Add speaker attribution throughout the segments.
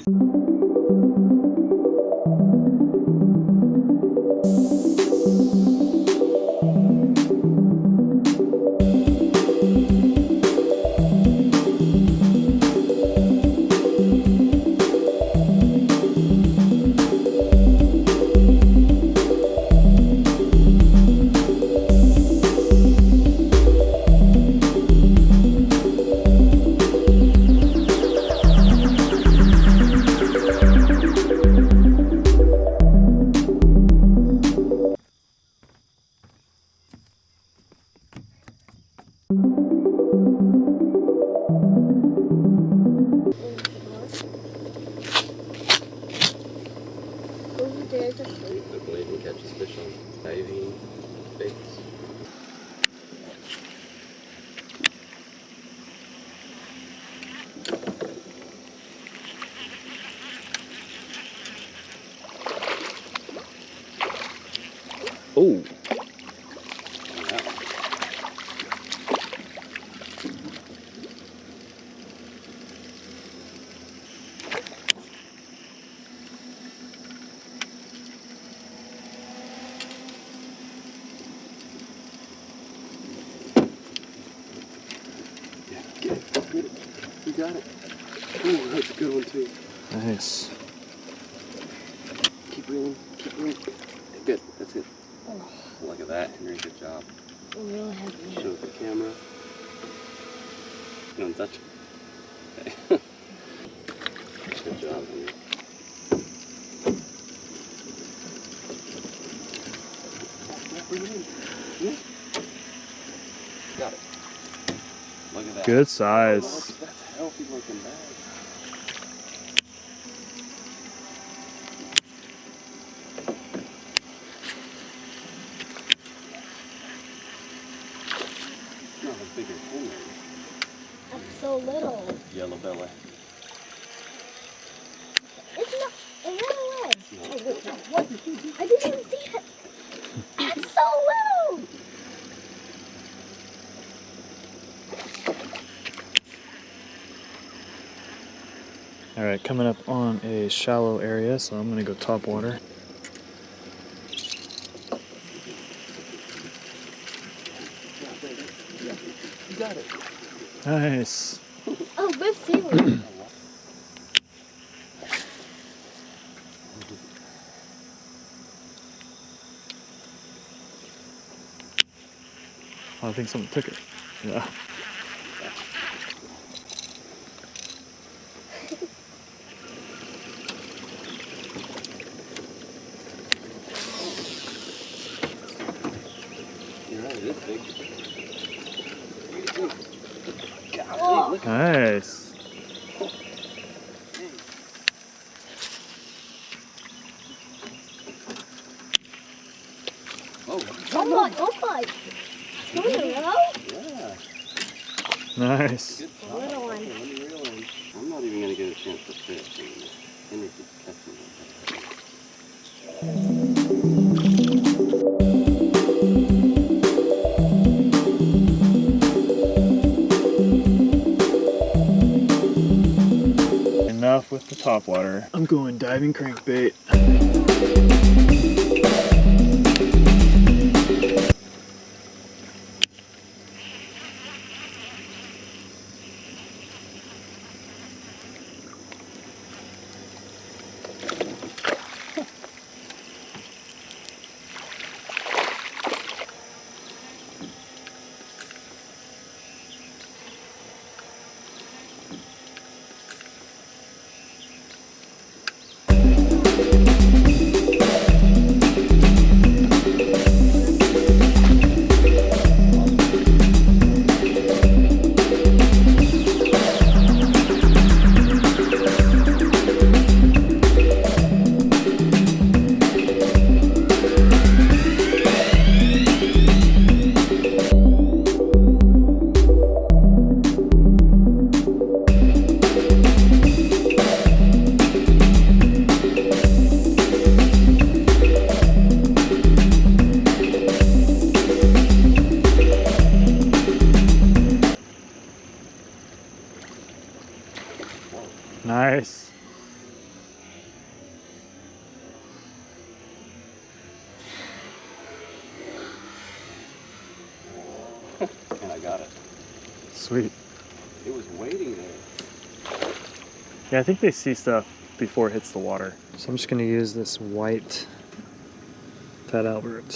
Speaker 1: I believe he catches fish on diving baits. Oh! You got it. Oh, that's a good one too.
Speaker 2: Nice.
Speaker 1: Keep reeling, keep reeling. Good, that's it. Oh. Look at that, Henry, good job.
Speaker 3: Really heavy.
Speaker 1: Show the camera. Don't touch it. Okay. Good job, Henry. Got it. Look at that.
Speaker 2: Good size.
Speaker 1: That's a healthy looking bag. It's not a bigger Henry.
Speaker 3: That's so little.
Speaker 1: Yellow belly.
Speaker 3: It's not. It ran away. Oh, wait, no, what? I didn't even see it. It's so little.
Speaker 2: All right, coming up on a shallow area, so I'm gonna go top water.
Speaker 1: You got it.
Speaker 2: Nice.
Speaker 3: Oh, good seaweed.
Speaker 2: Oh, I think someone took it. Yeah.
Speaker 1: You're right, it is big.
Speaker 3: Whoa.
Speaker 1: Look at
Speaker 2: Nice.
Speaker 1: Oh,
Speaker 3: Come on, don't fight. Come on,
Speaker 1: yeah.
Speaker 2: Nice.
Speaker 1: Good job.
Speaker 3: Little one.
Speaker 1: Okay, let me reel in. I'm not even going to get a chance to fish anymore. Henry keeps catching me.
Speaker 2: Enough with the top water. I'm going diving crankbait.
Speaker 1: Whoa.
Speaker 2: Nice. Sweet.
Speaker 1: It was waiting there.
Speaker 2: Yeah, I think they see stuff before it hits the water. So I'm just gonna use this white Fat Albert.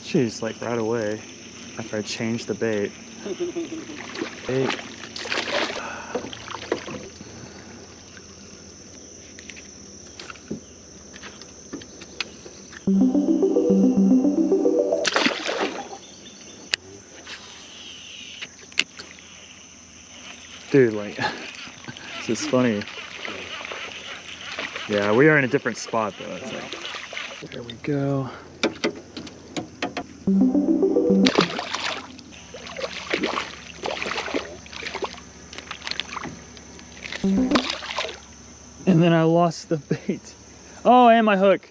Speaker 2: Jeez, like right away after I changed the bait. Bait. Dude, like, this is funny. Yeah, we are in a different spot though. It's like, there we go. And then I lost the bait. Oh, and my hook.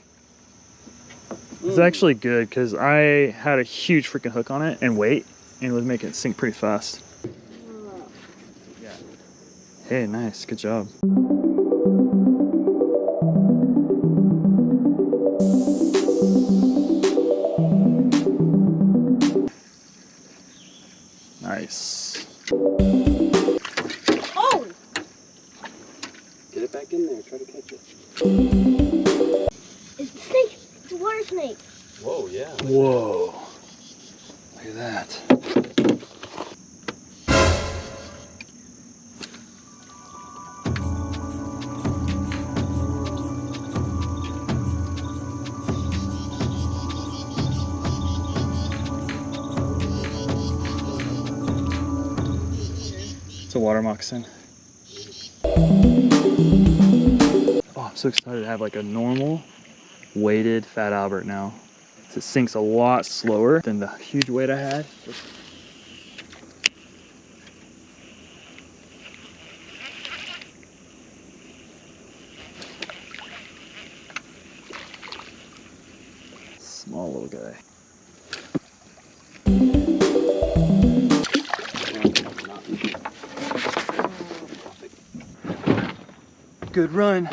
Speaker 2: It's actually good because I had a huge freaking hook on it and weight, and it was making it sink pretty fast. Yeah. Hey, nice. Good job. Nice.
Speaker 3: Oh!
Speaker 1: Get it back in there. Try to catch it.
Speaker 3: It's a snake. It's a water snake.
Speaker 1: Whoa, yeah.
Speaker 2: Whoa. Look at that. It's a water moccasin. Oh, I'm so excited to have like a normal weighted Fat Albert now. It sinks a lot slower than the huge weight I had. Small little guy. Good run.